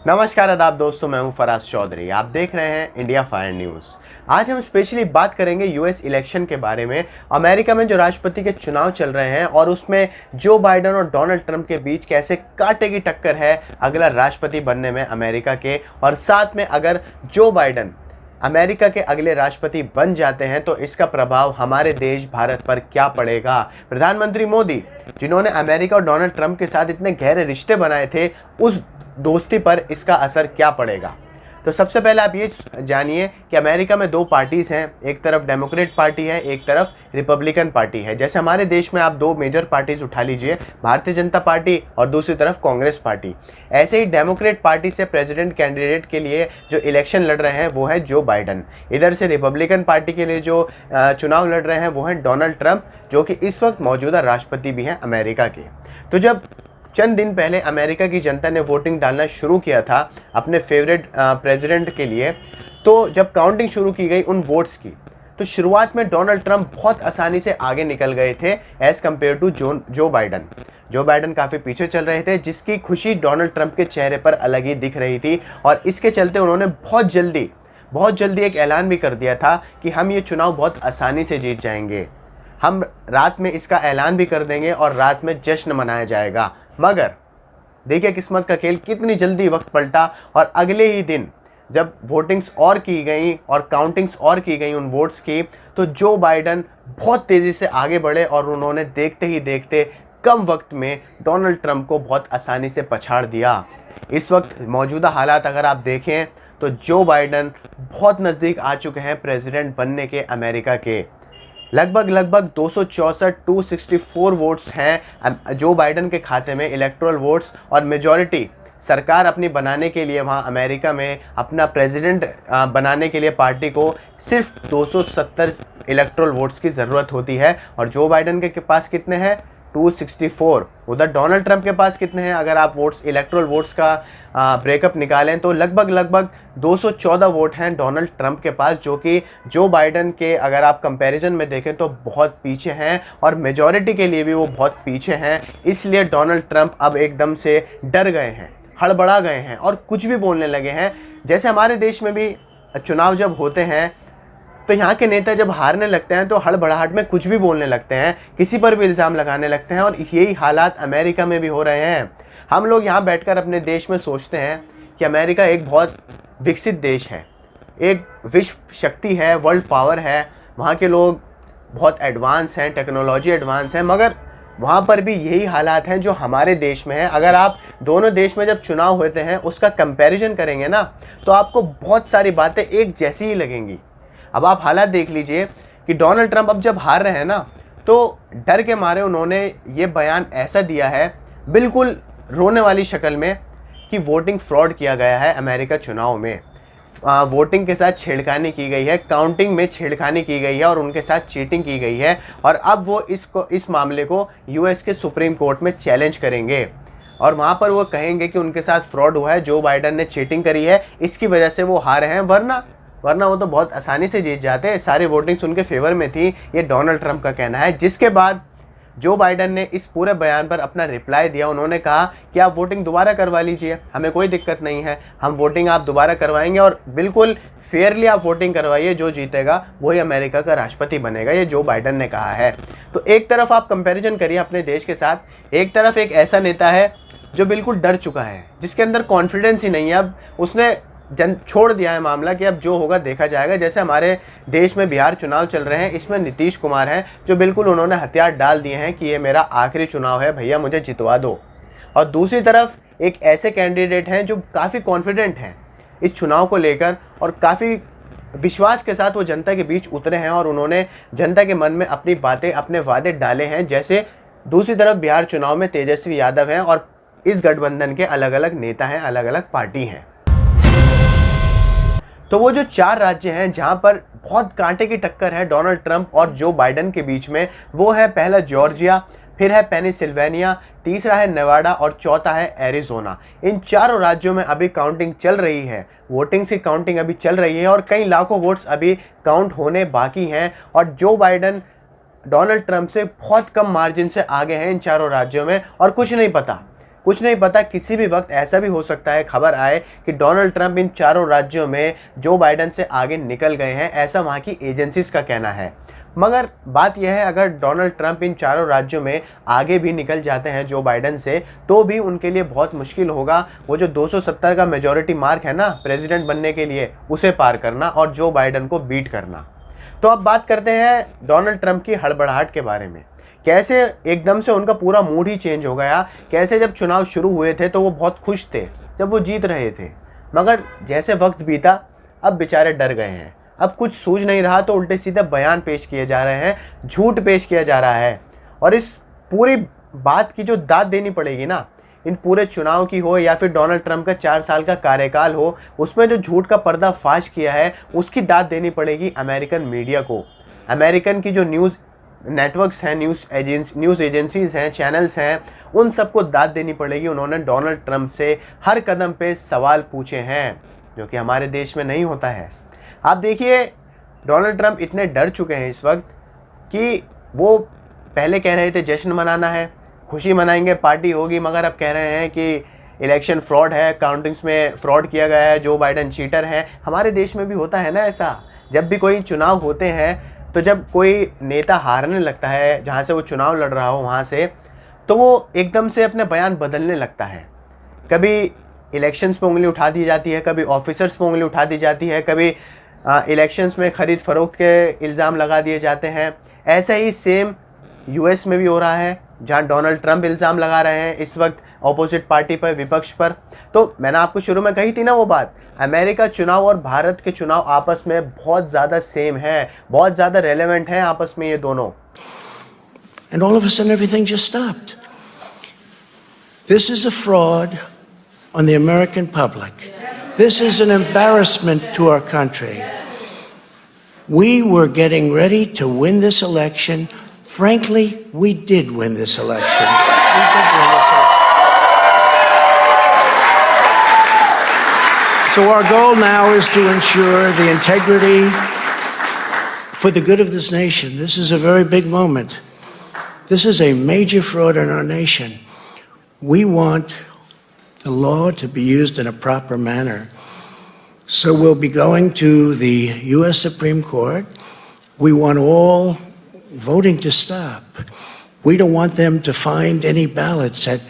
नमस्कार आदाब दोस्तों, मैं हूं फराज चौधरी। आप देख रहे हैं इंडिया फायर न्यूज़। आज हम स्पेशली बात करेंगे यूएस इलेक्शन के बारे में। अमेरिका में जो राष्ट्रपति के चुनाव चल रहे हैं और उसमें जो बाइडन और डोनाल्ड ट्रंप के बीच कैसे कांटे की टक्कर है अगला राष्ट्रपति बनने में अमेरिका के, और साथ में अगर जो बाइडन अमेरिका के अगले राष्ट्रपति बन जाते हैं तो इसका प्रभाव हमारे देश भारत पर क्या पड़ेगा। प्रधानमंत्री मोदी, जिन्होंने अमेरिका और डोनाल्ड ट्रंप के साथ इतने गहरे रिश्ते बनाए थे, उस दोस्ती पर इसका असर क्या पड़ेगा। तो सबसे पहले आप ये जानिए कि अमेरिका में दो पार्टीज़ हैं। एक तरफ डेमोक्रेट पार्टी है, एक तरफ रिपब्लिकन पार्टी है। जैसे हमारे देश में आप दो मेजर पार्टीज उठा लीजिए, भारतीय जनता पार्टी और दूसरी तरफ कांग्रेस पार्टी। ऐसे ही डेमोक्रेट पार्टी से प्रेसिडेंट कैंडिडेट के लिए जो इलेक्शन लड़ रहे हैं वो है जो बाइडन। इधर से रिपब्लिकन पार्टी के लिए जो चुनाव लड़ रहे हैं वो हैं डोनाल्ड ट्रंप, जो कि इस वक्त मौजूदा राष्ट्रपति भी हैं अमेरिका के। तो जब चंद दिन पहले अमेरिका की जनता ने वोटिंग डालना शुरू किया था अपने फेवरेट प्रेसिडेंट के लिए, तो जब काउंटिंग शुरू की गई उन वोट्स की, तो शुरुआत में डोनाल्ड ट्रंप बहुत आसानी से आगे निकल गए थे एज़ कम्पेयर टू जो बाइडन। जो बाइडन काफ़ी पीछे चल रहे थे, जिसकी खुशी डोनाल्ड ट्रंप के चेहरे पर अलग ही दिख रही थी। और इसके चलते उन्होंने बहुत जल्दी एक ऐलान भी कर दिया था कि हम ये चुनाव बहुत आसानी से जीत जाएंगे, हम रात में इसका ऐलान भी कर देंगे और रात में जश्न मनाया जाएगा। मगर देखिए किस्मत का खेल, कितनी जल्दी वक्त पलटा और अगले ही दिन जब वोटिंग्स और की गई और काउंटिंग्स और की गई उन वोट्स की, तो जो बाइडन बहुत तेज़ी से आगे बढ़े और उन्होंने देखते ही देखते कम वक्त में डोनाल्ड ट्रंप को बहुत आसानी से पछाड़ दिया। इस वक्त मौजूदा हालात अगर आप देखें तो जो बाइडन बहुत नज़दीक आ चुके हैं प्रेसिडेंट बनने के अमेरिका के। लगभग 264 वोट्स हैं जो बाइडन के खाते में इलेक्टोरल वोट्स, और मेजॉरिटी सरकार अपनी बनाने के लिए वहाँ अमेरिका में अपना प्रेसिडेंट बनाने के लिए पार्टी को सिर्फ 270 इलेक्टोरल वोट्स की ज़रूरत होती है। और जो बाइडन के पास कितने हैं? 264। उधर डोनाल्ड ट्रंप के पास कितने हैं? अगर आप वोट्स इलेक्टोरल वोट्स का ब्रेकअप निकालें तो लगभग 214 वोट हैं डोनाल्ड ट्रंप के पास, जो कि जो बाइडन के अगर आप कंपैरिजन में देखें तो बहुत पीछे हैं और मेजॉरिटी के लिए भी वो बहुत पीछे हैं। इसलिए डोनाल्ड ट्रंप अब एकदम से डर गए हैं, हड़बड़ा गए हैं और कुछ भी बोलने लगे हैं। जैसे हमारे देश में भी चुनाव जब होते हैं तो यहाँ के नेता जब हारने लगते हैं तो हड़बड़ाहट में कुछ भी बोलने लगते हैं, किसी पर भी इल्ज़ाम लगाने लगते हैं, और यही हालात अमेरिका में भी हो रहे हैं। हम लोग यहाँ बैठकर अपने देश में सोचते हैं कि अमेरिका एक बहुत विकसित देश है, एक विश्व शक्ति है, वर्ल्ड पावर है, वहाँ के लोग बहुत एडवांस हैं, टेक्नोलॉजी एडवांस है, मगर वहाँ पर भी यही हालात हैं जो हमारे देश में है। अगर आप दोनों देश में जब चुनाव होते हैं उसका कंपैरिजन करेंगे ना, तो आपको बहुत सारी बातें एक जैसी ही लगेंगी। अब आप हालात देख लीजिए कि डोनाल्ड ट्रंप अब जब हार रहे हैं ना, तो डर के मारे उन्होंने ये बयान ऐसा दिया है बिल्कुल रोने वाली शक्ल में कि वोटिंग फ्रॉड किया गया है अमेरिका चुनाव में। वोटिंग के साथ छेड़खानी की गई है, काउंटिंग में छेड़खानी की गई है और उनके साथ चीटिंग की गई है। और अब वो इस मामले को यूएस के सुप्रीम कोर्ट में चैलेंज करेंगे और वहाँ पर वो कहेंगे कि उनके साथ फ्रॉड हुआ है, जो बाइडन ने चीटिंग करी है, इसकी वजह से वो हारे हैं, वरना वो तो बहुत आसानी से जीत जाते। सारी वोटिंग्स उनके फेवर में थी, ये डोनाल्ड ट्रंप का कहना है। जिसके बाद जो बाइडन ने इस पूरे बयान पर अपना रिप्लाई दिया, उन्होंने कहा कि आप वोटिंग दोबारा करवा लीजिए, हमें कोई दिक्कत नहीं है, हम वोटिंग आप दोबारा करवाएंगे और बिल्कुल फेयरली आप वोटिंग करवाइए, जो जीतेगा वही अमेरिका का राष्ट्रपति बनेगा, ये जो बाइडन ने कहा है। तो एक तरफ आप कंपेरिजन करिए अपने देश के साथ, एक तरफ एक ऐसा नेता है जो बिल्कुल डर चुका है, जिसके अंदर कॉन्फिडेंस ही नहीं है। अब उसने छोड़ दिया है मामला कि अब जो होगा देखा जाएगा। जैसे हमारे देश में बिहार चुनाव चल रहे हैं, इसमें नीतीश कुमार हैं जो बिल्कुल उन्होंने हथियार डाल दिए हैं कि ये मेरा आखिरी चुनाव है, भैया मुझे जितवा दो। और दूसरी तरफ एक ऐसे कैंडिडेट हैं जो काफ़ी कॉन्फिडेंट हैं इस चुनाव को लेकर और काफ़ी विश्वास के साथ वो जनता के बीच उतरे हैं और उन्होंने जनता के मन में अपनी बातें, अपने वादे डाले हैं। जैसे दूसरी तरफ बिहार चुनाव में तेजस्वी यादव हैं और इस गठबंधन के अलग अलग नेता हैं, अलग अलग पार्टी हैं। तो वो जो 4 राज्य हैं जहां पर बहुत कांटे की टक्कर है डोनाल्ड ट्रंप और जो बाइडन के बीच में, वो है पहला जॉर्जिया, फिर है पेनिसिल्वेनिया, तीसरा है नेवाडा और चौथा है एरिज़ोना। इन चारों राज्यों में अभी काउंटिंग चल रही है, वोटिंग की काउंटिंग अभी चल रही है और कई लाखों वोट्स अभी काउंट होने बाकी हैं। और जो बाइडन डोनाल्ड ट्रंप से बहुत कम मार्जिन से आगे हैं इन चारों राज्यों में, और कुछ नहीं पता कुछ नहीं पता, किसी भी वक्त ऐसा भी हो सकता है खबर आए कि डोनाल्ड ट्रंप इन चारों राज्यों में जो बाइडन से आगे निकल गए हैं, ऐसा वहाँ की एजेंसीज का कहना है। मगर बात यह है, अगर डोनाल्ड ट्रंप इन चारों राज्यों में आगे भी निकल जाते हैं जो बाइडन से, तो भी उनके लिए बहुत मुश्किल होगा वो जो 270 का मेजॉरिटी मार्क है ना प्रेसिडेंट बनने के लिए, उसे पार करना और जो बाइडन को बीट करना। तो अब बात करते हैं डोनाल्ड ट्रंप की हड़बड़ाहट के बारे में। कैसे एकदम से उनका पूरा मूड ही चेंज हो गया। कैसे जब चुनाव शुरू हुए थे तो वो बहुत खुश थे जब वो जीत रहे थे, मगर जैसे वक्त बीता अब बेचारे डर गए हैं। अब कुछ सूझ नहीं रहा तो उल्टे सीधे बयान पेश किए जा रहे हैं, झूठ पेश किया जा रहा है। और इस पूरी बात की जो दाद देनी पड़ेगी ना, इन पूरे चुनाव की हो या फिर डोनाल्ड ट्रंप का 4 साल का कार्यकाल हो, उसमें जो झूठ का पर्दाफाश किया है उसकी दाद देनी पड़ेगी अमेरिकन मीडिया को। अमेरिकन की जो न्यूज़ नेटवर्क्स हैं, न्यूज़ एजेंसीज़ हैं, चैनल्स हैं, उन सबको दाद देनी पड़ेगी। उन्होंने डोनाल्ड ट्रंप से हर कदम पे सवाल पूछे हैं, जो कि हमारे देश में नहीं होता है। आप देखिए, डोनाल्ड ट्रंप इतने डर चुके हैं इस वक्त कि वो पहले कह रहे थे जश्न मनाना है, खुशी मनाएंगे, पार्टी होगी, मगर अब कह रहे हैं कि इलेक्शन फ्रॉड है, काउंटिंग्स में फ्रॉड किया गया है, जो बाइडन चीटर है। हमारे देश में भी होता है ना ऐसा, जब भी कोई चुनाव होते हैं तो जब कोई नेता हारने लगता है जहाँ से वो चुनाव लड़ रहा हो वहाँ से, तो वो एकदम से अपने बयान बदलने लगता है। कभी इलेक्शंस पे उंगली उठा दी जाती है, कभी ऑफिसर्स पे उंगली उठा दी जाती है, कभी इलेक्शंस में खरीद फरोख्त के इल्ज़ाम लगा दिए जाते हैं। ऐसा ही सेम यूएस में भी हो रहा है, जहां डोनाल्ड ट्रंप इल्ज़ाम लगा रहे हैं इस वक्त ऑपोजिट पार्टी पर, विपक्ष पर। तो मैंने आपको शुरू में कही थी ना वो बात, अमेरिका चुनाव और भारत के चुनाव आपस में बहुत ज़्यादा सेम है, बहुत ज़्यादा रेलेवेंट हैं आपस में ये दोनों। And all of a sudden everything just stopped. This is a fraud on the American public. This is an embarrassment to our country. We were getting ready to win this election. Frankly, we did win this election. We did win this election. So our goal now is to ensure the integrity for the good of this nation. This is a very big moment. This is a major fraud in our nation. We want the law to be used in a proper manner. So we'll be going to the U.S. Supreme Court. We want all voting to stop. We don't want them to find any ballots at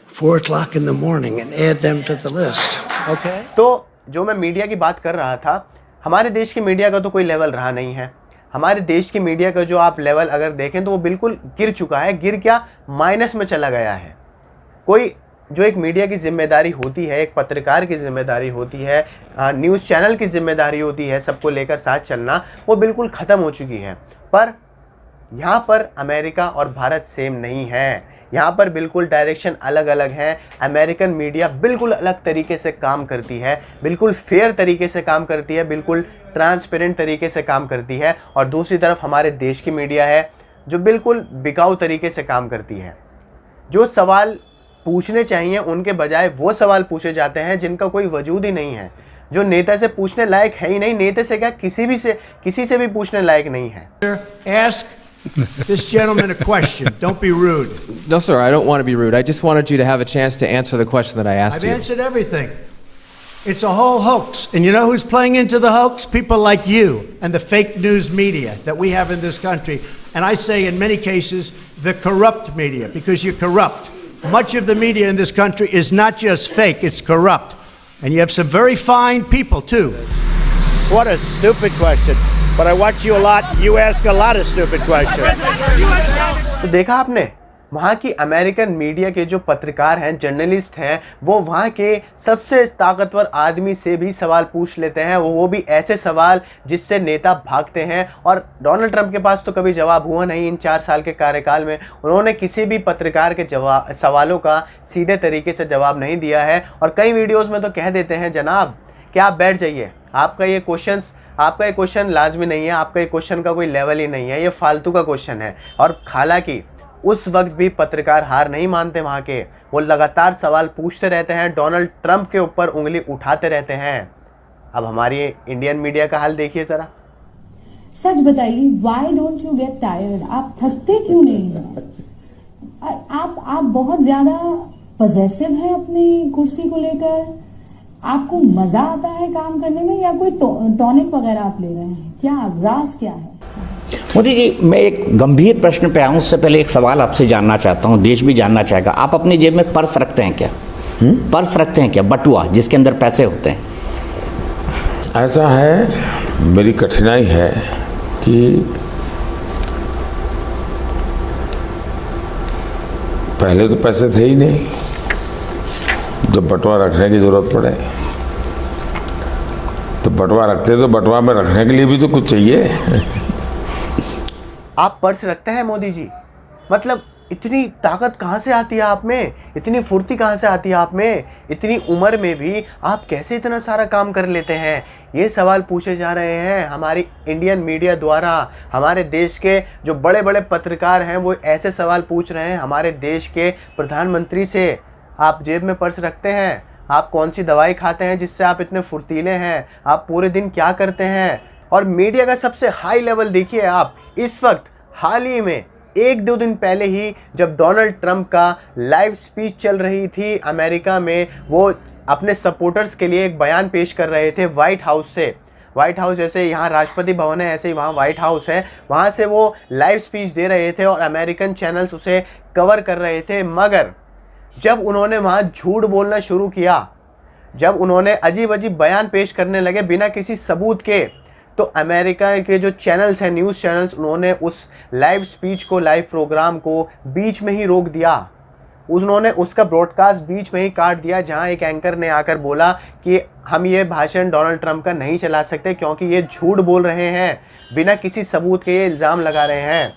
4 o'clock in the morning and add them to the list. Okay? तो जो मैं media की बात कर रहा था, हमारे देश की मीडिया का तो कोई लेवल रहा नहीं है। हमारे देश की मीडिया का जो आप लेवल अगर देखें तो वो बिल्कुल गिर चुका है। गिर क्या, माइनस में चला गया है। कोई जो एक मीडिया की जिम्मेदारी होती है, एक पत्रकार की जिम्मेदारी होती है, न्यूज़ चैनल की जिम्मेदारी होती है सबको लेकर साथ चलना, वो बिल्कुल ख़त्म हो चुकी है। पर यहाँ पर अमेरिका और भारत सेम नहीं है। यहाँ पर बिल्कुल डायरेक्शन अलग अलग हैं। अमेरिकन मीडिया बिल्कुल अलग तरीके से काम करती है, बिल्कुल फेयर तरीके से काम करती है, बिल्कुल ट्रांसपेरेंट तरीके से काम करती है। और दूसरी तरफ हमारे देश की मीडिया है जो बिल्कुल बिकाऊ तरीके से काम करती है। जो सवाल पूछने चाहिए उनके बजाय वो सवाल पूछे जाते हैं जिनका कोई वजूद ही नहीं है, जो नेता से पूछने लायक है ही नहीं। नेता से क्या, किसी से भी पूछने लायक नहीं है। Ask this gentleman a question. Don't be rude. No, sir, I don't want to be rude. I just wanted you to have a chance to answer the question that I asked you. I've answered everything. It's a whole hoax. And you know who's playing into the hoax? People like you and the fake news media that we have in this country. And I say in many cases, the corrupt media, because you're corrupt. Much of the media in this country is not just fake, it's corrupt. And you have some very fine people too. What a stupid question. But I watch you a lot. You ask a lot of stupid questions. तो देखा आपने, वहाँ की American media के जो पत्रकार हैं, journalist हैं, वो वहाँ के सबसे ताकतवर आदमी से भी सवाल पूछ लेते हैं, वो भी ऐसे सवाल जिससे नेता भागते हैं। और डोनाल्ड ट्रंप के पास तो कभी जवाब हुआ नहीं इन 4 साल के कार्यकाल में। उन्होंने किसी भी पत्रकार के सवालों का सीधे तरीके से जवाब नहीं दिया है। और कई वीडियोज़ में तो कह देते हैं, जनाब कि आप बैठ जाइए, आपका ये क्वेश्चन लाजमी नहीं है, आपका ये क्वेश्चन का कोई लेवल ही नहीं है, ये फालतू का क्वेश्चन है। और हालांकि उस वक्त भी पत्रकार हार नहीं मानते वहाँ के, वो लगातार सवाल पूछते रहते हैं, डोनाल्ड ट्रंप के ऊपर उंगली उठाते रहते हैं। अब हमारी इंडियन मीडिया का हाल देखिए ज़रा। सच बताइए, why don't you get tired? आप थकते क्यों नहीं हैं? आप बहुत ज्यादा पजेसिव है अपनी कुर्सी को लेकर? आपको मजा आता है काम करने में या कोई टॉनिक वगैरह आप ले रहे हैं? क्या राज क्या है? मोदी जी, मैं एक गंभीर प्रश्न पे आऊँ उससे पहले एक सवाल आपसे जानना चाहता हूँ, देश भी जानना चाहेगा। आप अपनी जेब में पर्स रखते हैं क्या? पर्स रखते हैं क्या, बटुआ जिसके अंदर पैसे होते हैं? ऐसा है, मेरी कठिनाई है कि पहले तो पैसे थे ही नहीं, जब बटुआ रखने की जरूरत पड़े तो बटुआ रखते, तो बटुआ में रखने के लिए भी तो कुछ चाहिए। आप पर्स रखते हैं मोदी जी? मतलब इतनी ताकत कहाँ से आती है आप में, इतनी फुर्ती कहाँ से आती है आप में, इतनी उम्र में भी आप कैसे इतना सारा काम कर लेते हैं? ये सवाल पूछे जा रहे हैं हमारी इंडियन मीडिया द्वारा। हमारे देश के जो बड़े बड़े पत्रकार हैं वो ऐसे सवाल पूछ रहे हैं हमारे देश के प्रधानमंत्री से। आप जेब में पर्स रखते हैं? आप कौन सी दवाई खाते हैं जिससे आप इतने फुर्तीले हैं? आप पूरे दिन क्या करते हैं? और मीडिया का सबसे हाई लेवल देखिए आप इस वक्त, हाल ही में 1-2 दिन पहले ही जब डोनाल्ड ट्रंप का लाइव स्पीच चल रही थी अमेरिका में, वो अपने सपोर्टर्स के लिए एक बयान पेश कर रहे थे वाइट हाउस से। वाइट हाउस जैसे यहाँ राष्ट्रपति भवन है ऐसे ही वहाँ वाइट हाउस है, वहाँ से वो लाइव स्पीच दे रहे थे और अमेरिकन चैनल्स उसे कवर कर रहे थे। मगर जब उन्होंने वहाँ झूठ बोलना शुरू किया, जब उन्होंने अजीब अजीब बयान पेश करने लगे बिना किसी सबूत के, तो अमेरिका के जो चैनल्स हैं, न्यूज़ चैनल्स, उन्होंने उस लाइव स्पीच को, लाइव प्रोग्राम को बीच में ही रोक दिया। उन्होंने उसका ब्रॉडकास्ट बीच में ही काट दिया, जहां एक एंकर ने आकर बोला कि हम ये भाषण डोनाल्ड ट्रंप का नहीं चला सकते क्योंकि ये झूठ बोल रहे हैं, बिना किसी सबूत के ये इल्ज़ाम लगा रहे हैं।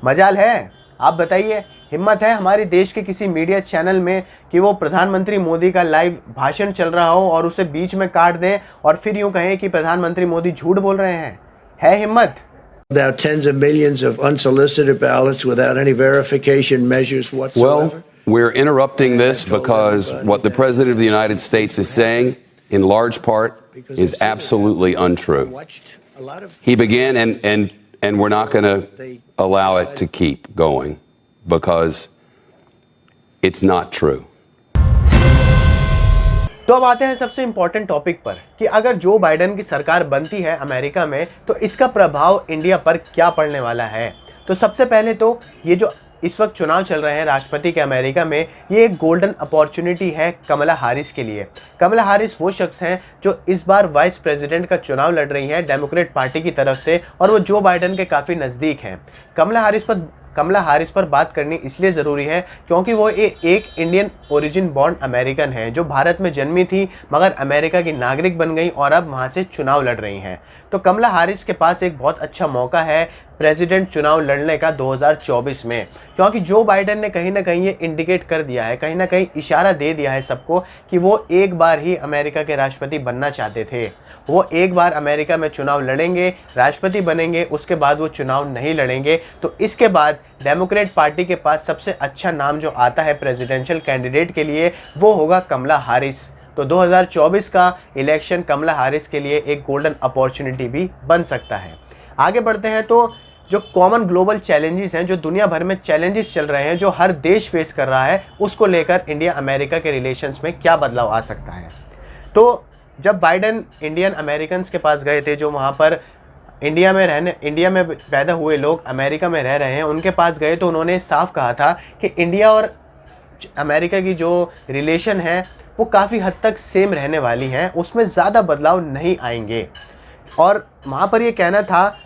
मजाल है? आप बताइए, हिम्मत है हमारे देश के किसी मीडिया चैनल में कि वो प्रधानमंत्री मोदी का लाइव भाषण चल रहा हो और उसे बीच में काट दें और फिर यूं कहें कि प्रधानमंत्री मोदी झूठ बोल रहे हैं? है हिम्मत? Without tens of millions of unsolicited ballots, without any verification measures whatsoever. Well, we're interrupting this because what the President of the United States is saying, in large part, is absolutely untrue. He began, and we're not going to allow it to keep going because it's not true. तो अब आते हैं सबसे important topic पर कि अगर Joe Biden की सरकार बनती है अमेरिका में तो इसका प्रभाव इंडिया पर क्या पड़ने वाला है। तो सबसे पहले तो ये जो इस वक्त चुनाव चल रहे हैं राष्ट्रपति के अमेरिका में, ये एक गोल्डन अपॉर्चुनिटी है कमला हैरिस के लिए। कमला हैरिस वो शख्स हैं जो इस बार वाइस प्रेसिडेंट का चुनाव लड़ रही हैं डेमोक्रेट पार्टी की तरफ से और वो जो बाइडेन के काफ़ी नज़दीक हैं। कमला हैरिस पर बात करनी इसलिए ज़रूरी है क्योंकि वो एक इंडियन ओरिजिन बॉर्न अमेरिकन है जो भारत में जन्मी थी मगर अमेरिका की नागरिक बन गई और अब वहाँ से चुनाव लड़ रही हैं। तो कमला हैरिस के पास एक बहुत अच्छा मौका है प्रेसिडेंट चुनाव लड़ने का 2024 में, क्योंकि जो बाइडेन ने कहीं ना कहीं ये इंडिकेट कर दिया है, कहीं ना कहीं इशारा दे दिया है सबको कि वो एक बार ही अमेरिका के राष्ट्रपति बनना चाहते थे। वो एक बार अमेरिका में चुनाव लड़ेंगे, राष्ट्रपति बनेंगे, उसके बाद वो चुनाव नहीं लड़ेंगे। तो इसके बाद डेमोक्रेट पार्टी के पास सबसे अच्छा नाम जो आता है प्रेसिडेंशियल कैंडिडेट के लिए वो होगा कमला हैरिस। तो 2024 का इलेक्शन कमला हैरिस के लिए एक गोल्डन अपॉर्चुनिटी भी बन सकता है। आगे बढ़ते हैं तो जो कॉमन ग्लोबल चैलेंजेस हैं, जो दुनिया भर में चैलेंजेस चल रहे हैं, जो हर देश फेस कर रहा है, उसको लेकर इंडिया अमेरिका के रिलेशंस में क्या बदलाव आ सकता है। तो जब बाइडेन इंडियन अमेरिकन्स के पास गए थे, जो वहाँ पर इंडिया में पैदा हुए लोग अमेरिका में रह रहे हैं, उनके पास गए तो उन्होंने साफ कहा था कि इंडिया और अमेरिका की जो रिलेशन है वो काफ़ी हद तक सेम रहने वाली हैं, उसमें ज़्यादा बदलाव नहीं आएंगे। और वहाँ पर ये कहना था,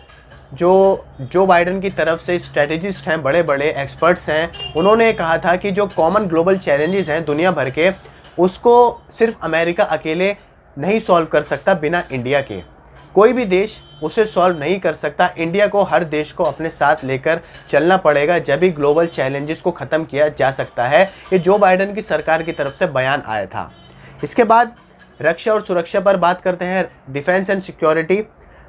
जो बाइडेन की तरफ से स्ट्रेटेजिस्ट हैं, बड़े बड़े एक्सपर्ट्स हैं, उन्होंने कहा था कि जो कॉमन ग्लोबल चैलेंजेस हैं दुनिया भर के, उसको सिर्फ अमेरिका अकेले नहीं सॉल्व कर सकता बिना इंडिया के। कोई भी देश उसे सॉल्व नहीं कर सकता, इंडिया को हर देश को अपने साथ लेकर चलना पड़ेगा, जब भी ग्लोबल चैलेंजेस को ख़त्म किया जा सकता है। ये जो बाइडेन की सरकार की तरफ से बयान आया था। इसके बाद रक्षा और सुरक्षा पर बात करते हैं, डिफेंस एंड सिक्योरिटी।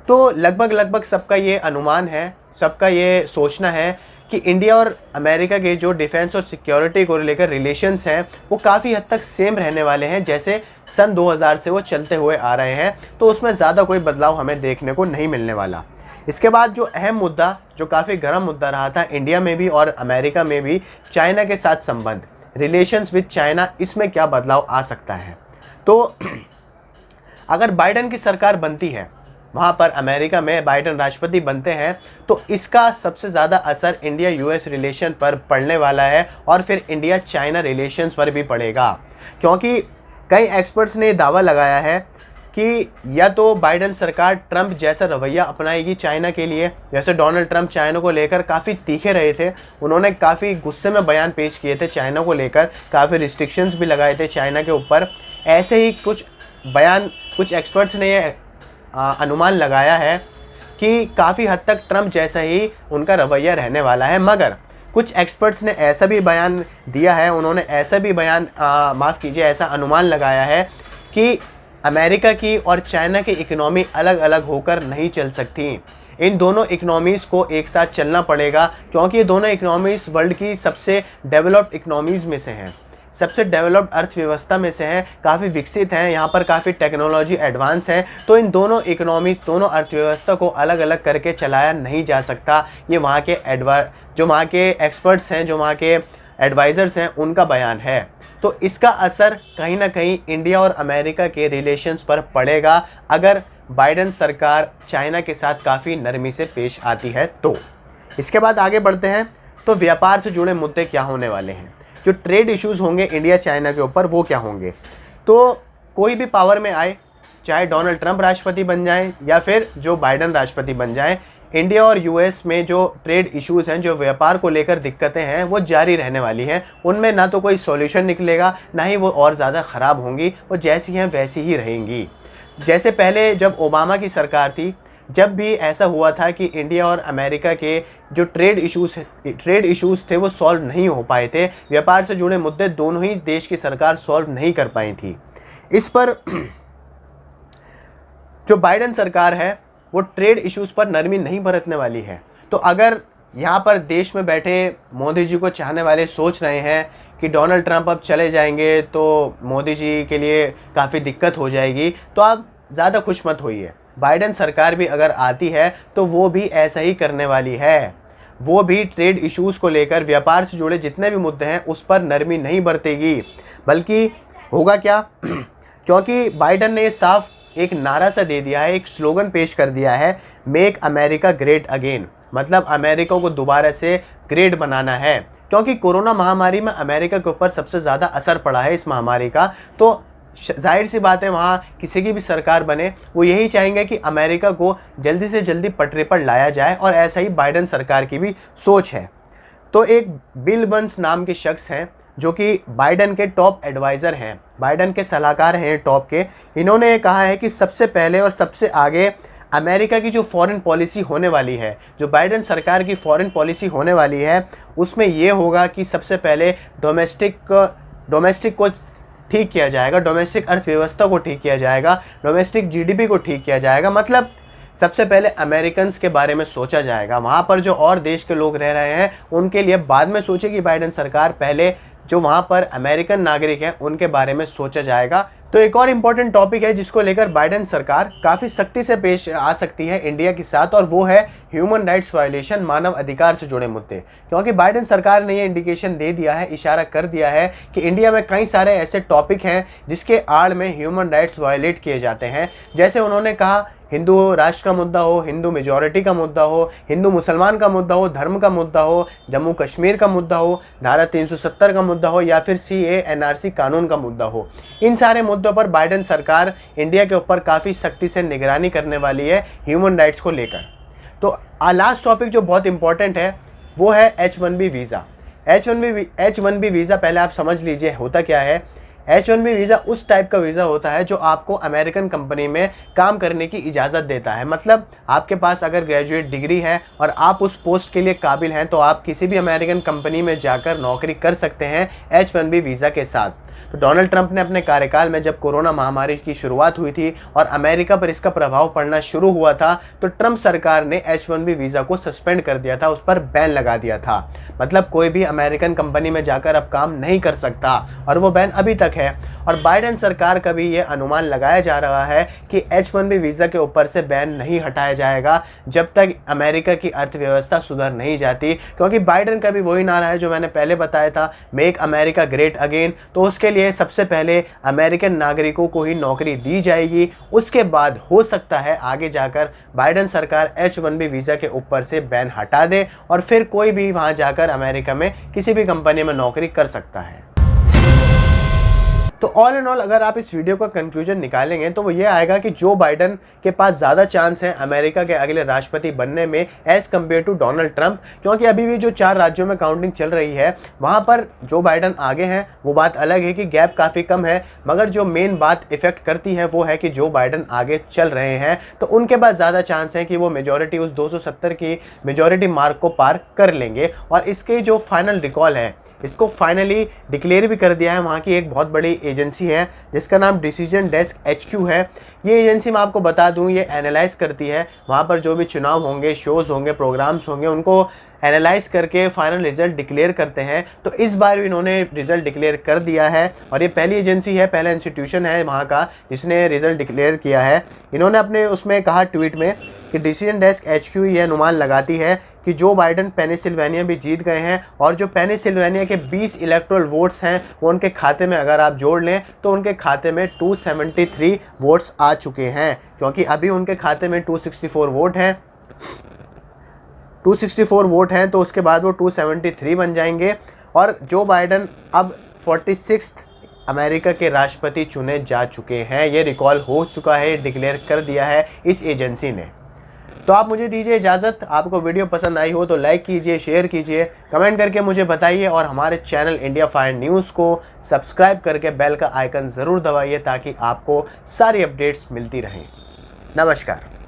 तो लगभग सबका ये अनुमान है, सबका ये सोचना है कि इंडिया और अमेरिका के जो डिफेंस और सिक्योरिटी को लेकर रिलेशंस हैं वो काफ़ी हद तक सेम रहने वाले हैं, जैसे सन 2000 से वो चलते हुए आ रहे हैं। तो उसमें ज़्यादा कोई बदलाव हमें देखने को नहीं मिलने वाला। इसके बाद जो अहम मुद्दा, जो काफ़ी गर्म मुद्दा रहा था इंडिया में भी और अमेरिका में भी, चाइना के साथ संबंध। रिलेशंस विद चाइना, इसमें क्या बदलाव आ सकता है। तो अगर बाइडन की सरकार बनती है, वहाँ पर अमेरिका में बाइडन राष्ट्रपति बनते हैं, तो इसका सबसे ज़्यादा असर इंडिया यूएस रिलेशन पर पड़ने वाला है और फिर इंडिया चाइना रिलेशंस पर भी पड़ेगा। क्योंकि कई एक्सपर्ट्स ने दावा लगाया है कि या तो बाइडन सरकार ट्रंप जैसा रवैया अपनाएगी चाइना के लिए, जैसे डोनाल्ड ट्रंप चाइना को लेकर काफ़ी तीखे रहे थे, उन्होंने काफ़ी गुस्से में बयान पेश किए थे चाइना को लेकर, काफ़ी रिस्ट्रिक्शंस भी लगाए थे चाइना के ऊपर। ऐसे ही कुछ बयान कुछ एक्सपर्ट्स ने अनुमान लगाया है कि काफ़ी हद तक ट्रंप जैसा ही उनका रवैया रहने वाला है। मगर कुछ एक्सपर्ट्स ने ऐसा भी बयान दिया है, उन्होंने ऐसा भी बयान ऐसा अनुमान लगाया है कि अमेरिका की और चाइना की इकोनॉमी अलग अलग होकर नहीं चल सकती। इन दोनों इकोनॉमीज़ को एक साथ चलना पड़ेगा, क्योंकि ये दोनों इकोनॉमीज़ वर्ल्ड की सबसे डेवलप्ड इकोनॉमीज़ में से हैं, सबसे डेवलप्ड अर्थव्यवस्था में से हैं, काफ़ी विकसित हैं, यहाँ पर काफ़ी टेक्नोलॉजी एडवांस है। तो इन दोनों इकोनॉमीज़, दोनों अर्थव्यवस्था को अलग अलग करके चलाया नहीं जा सकता। ये वहाँ के जो वहाँ के एक्सपर्ट्स हैं, जो वहाँ के एडवाइज़र्स हैं, उनका बयान है। तो इसका असर कहीं ना कहीं इंडिया और अमेरिका के रिलेशंस पर पड़ेगा अगर बाइडन सरकार चाइना के साथ काफ़ी नरमी से पेश आती है। तो इसके बाद आगे बढ़ते हैं, तो व्यापार से जुड़े मुद्दे क्या होने वाले हैं, जो ट्रेड इश्यूज़ होंगे इंडिया चाइना के ऊपर, वो क्या होंगे। तो कोई भी पावर में आए, चाहे डोनाल्ड ट्रंप राष्ट्रपति बन जाएं या फिर जो बाइडन राष्ट्रपति बन जाएं, इंडिया और यूएस में जो ट्रेड इश्यूज़ हैं, जो व्यापार को लेकर दिक्कतें हैं, वो जारी रहने वाली हैं। उनमें ना तो कोई सॉल्यूशन निकलेगा, ना ही वो और ज़्यादा ख़राब होंगी, वो जैसी हैं वैसी ही रहेंगी। जैसे पहले जब ओबामा की सरकार थी, जब भी ऐसा हुआ था कि इंडिया और अमेरिका के जो ट्रेड इश्यूज़ थे वो सॉल्व नहीं हो पाए थे, व्यापार से जुड़े मुद्दे दोनों ही देश की सरकार सॉल्व नहीं कर पाई थी। इस पर जो बाइडन सरकार है वो ट्रेड इश्यूज़ पर नरमी नहीं बरतने वाली है। तो अगर यहाँ पर देश में बैठे मोदी जी को चाहने वाले सोच रहे हैं कि डोनाल्ड ट्रंप अब चले जाएंगे तो मोदी जी के लिए काफ़ी दिक्कत हो जाएगी, तो आप ज़्यादा खुश मत होइए। बाइडन सरकार भी अगर आती है तो वो भी ऐसा ही करने वाली है। वो भी ट्रेड इश्यूज़ को लेकर, व्यापार से जुड़े जितने भी मुद्दे हैं उस पर नरमी नहीं बरतेगी। बल्कि होगा क्या, क्योंकि बाइडन ने साफ एक नारा सा दे दिया है, एक स्लोगन पेश कर दिया है, मेक अमेरिका ग्रेट अगेन। मतलब अमेरिका को दोबारा से ग्रेट बनाना है, क्योंकि कोरोना महामारी में अमेरिका के ऊपर सबसे ज़्यादा असर पड़ा है इस महामारी का। तो जाहिर सी बात है, वहाँ किसी की भी सरकार बने वो यही चाहेंगे कि अमेरिका को जल्दी से जल्दी पटरी पर लाया जाए, और ऐसा ही बाइडन सरकार की भी सोच है। तो एक बिल बर्न्स नाम के शख्स हैं जो कि बाइडन के टॉप एडवाइज़र हैं, बाइडन के सलाहकार हैं टॉप के। इन्होंने ये कहा है कि सबसे पहले और सबसे आगे अमेरिका की जो फॉरेन पॉलिसी होने वाली है, जो बाइडन सरकार की फॉरेन पॉलिसी होने वाली है, उसमें ये होगा कि सबसे पहले डोमेस्टिक को ठीक किया जाएगा, डोमेस्टिक अर्थव्यवस्था को ठीक किया जाएगा, डोमेस्टिक जीडीपी को ठीक किया जाएगा। मतलब सबसे पहले अमेरिकन्स के बारे में सोचा जाएगा। वहाँ पर जो और देश के लोग रह रहे हैं उनके लिए बाद में सोचेगी बाइडन सरकार, पहले जो वहाँ पर अमेरिकन नागरिक हैं उनके बारे में सोचा जाएगा। तो एक और इम्पॉर्टेंट टॉपिक है जिसको लेकर बाइडन सरकार काफ़ी सख्ती से पेश आ सकती है इंडिया के साथ, और वो है ह्यूमन राइट्स वायलेशन, मानव अधिकार से जुड़े मुद्दे। क्योंकि बाइडन सरकार ने ये इंडिकेशन दे दिया है, इशारा कर दिया है कि इंडिया में कई सारे ऐसे टॉपिक हैं जिसके आड़ में ह्यूमन राइट्स वायलेट किए जाते हैं। जैसे उन्होंने कहा, हिंदू राष्ट्र का मुद्दा हो, हिंदू मेजॉरिटी का मुद्दा हो, हिंदू मुसलमान का मुद्दा हो, धर्म का मुद्दा हो, जम्मू कश्मीर का मुद्दा हो, धारा 370 का मुद्दा हो, या फिर CAA NRC कानून का मुद्दा हो, इन सारे मुद्दों पर बाइडन सरकार इंडिया के ऊपर काफ़ी सख्ती से निगरानी करने वाली है ह्यूमन राइट्स को लेकर। तो लास्ट टॉपिक जो बहुत इंपॉर्टेंट है वो है H1B वीज़ा। H1B वीज़ा पहले आप समझ लीजिए होता क्या है। H1B वीज़ा उस टाइप का वीज़ा होता है जो आपको अमेरिकन कंपनी में काम करने की इजाज़त देता है। मतलब आपके पास अगर ग्रेजुएट डिग्री है और आप उस पोस्ट के लिए काबिल हैं तो आप किसी भी अमेरिकन कंपनी में जाकर नौकरी कर सकते हैं H1B वीज़ा के साथ। तो डोनाल्ड ट्रंप ने अपने कार्यकाल में जब कोरोना महामारी की शुरुआत हुई थी और अमेरिका पर इसका प्रभाव पड़ना शुरू हुआ था, तो ट्रंप सरकार ने H1B वीज़ा को सस्पेंड कर दिया था, उस पर बैन लगा दिया था। मतलब कोई भी अमेरिकन कंपनी में जाकर अब काम नहीं कर सकता, और वो बैन अभी तक है। और बाइडेन सरकार का भी ये अनुमान लगाया जा रहा है कि H-1B वीज़ा के ऊपर से बैन नहीं हटाया जाएगा जब तक अमेरिका की अर्थव्यवस्था सुधर नहीं जाती, क्योंकि बाइडेन का भी वही नारा है जो मैंने पहले बताया था, मेक अमेरिका ग्रेट अगेन। तो उसके लिए सबसे पहले अमेरिकन नागरिकों को ही नौकरी दी जाएगी, उसके बाद हो सकता है आगे जाकर बाइडेन सरकार H-1B वीज़ा के ऊपर से बैन हटा दे और फिर कोई भी वहां जाकर अमेरिका में किसी भी कंपनी में नौकरी कर सकता है। तो ऑल एंड ऑल अगर आप इस वीडियो का कंक्लूजन निकालेंगे तो वो ये आएगा कि जो बाइडेन के पास ज़्यादा चांस है अमेरिका के अगले राष्ट्रपति बनने में as compared to Donald Trump, क्योंकि अभी भी जो 4 राज्यों में काउंटिंग चल रही है वहाँ पर जो बाइडेन आगे हैं वो बात अलग है कि गैप काफ़ी कम है, मगर जो मेन बात इफेक्ट करती है वो है कि जो बाइडेन आगे चल रहे हैं तो उनके पास ज़्यादा चांस है कि वो मेजॉरिटी उस 270 की मेजॉरिटी मार्क को पार कर लेंगे। और इसके जो फाइनल रिकॉल है इसको फाइनली डिक्लेयर भी कर दिया है वहाँ की एक बहुत बड़ी एजेंसी है जिसका नाम डिसीजन डेस्क HQ है। ये एजेंसी मैं आपको बता दूँ ये एनालाइज करती है वहाँ पर जो भी चुनाव होंगे, शोज़ होंगे, प्रोग्राम्स होंगे, उनको एनालाइज करके फाइनल रिजल्ट डिक्लेयर करते हैं। तो इस बार भी इन्होंने रिजल्ट डिक्लेयर कर दिया है और ये पहली एजेंसी है, पहला इंस्टीट्यूशन है वहाँ का जिसने रिजल्ट डिक्लेयर किया है। इन्होंने अपने उसमें कहा ट्वीट में कि डिसीजन डेस्क HQ ये अनुमान लगाती है कि जो बाइडेन पेनिसिल्वेनिया भी जीत गए हैं और जो पेनिसिल्वेनिया के 20 इलेक्टोरल वोट्स हैं वो उनके खाते में अगर आप जोड़ लें तो उनके खाते में 273 वोट्स आ चुके हैं, क्योंकि अभी उनके खाते में 264 वोट हैं। 264 वोट हैं तो उसके बाद वो 273 बन जाएंगे और जो बाइडेन अब 46th अमेरिका के राष्ट्रपति चुने जा चुके हैं। ये रिकॉल हो चुका है, डिक्लेयर कर दिया है इस एजेंसी ने। तो आप मुझे दीजिए इजाज़त। आपको वीडियो पसंद आई हो तो लाइक कीजिए, शेयर कीजिए, कमेंट करके मुझे बताइए और हमारे चैनल इंडिया फायर न्यूज़ को सब्सक्राइब करके बेल का आइकन ज़रूर दबाइए ताकि आपको सारी अपडेट्स मिलती रहें। नमस्कार।